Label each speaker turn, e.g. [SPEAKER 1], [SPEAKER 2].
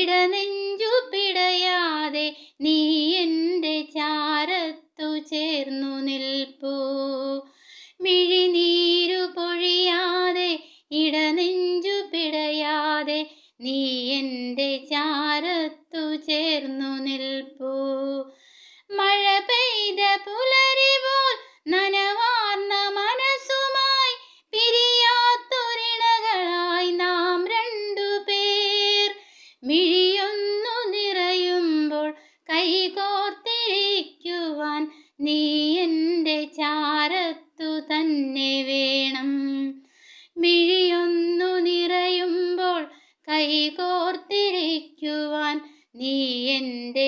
[SPEAKER 1] ഇടനെഞ്ചു പിടയാതെ നീ എൻ്റെ ചാരത്തു ചേർന്നു നിൽപ്പൂ. മിഴിനീരു പൊഴിയാതെ ഇടനെഞ്ചു പിടയാതെ നീ എൻ്റെ ചാരത്തു ചേർന്നു നിൽപ്പൂ. മഴ പെയ്ത പുലരി പോൽ നനവാർന്ന മനസ്സുമായി പിരിയാത്തൊരിണകളായി നാം രണ്ടുപേർ. മിഴിയൊന്നു നിറയുമ്പോൾ കൈകോർത്തിരിക്കുവാൻ നീ എൻ്റെ ചാരത്തു തന്നെ വേണം. മിഴിയൊന്നു നിറയുമ്പോൾ കൈകോർത്തിരിക്കുവാൻ നീ എൻ്റെ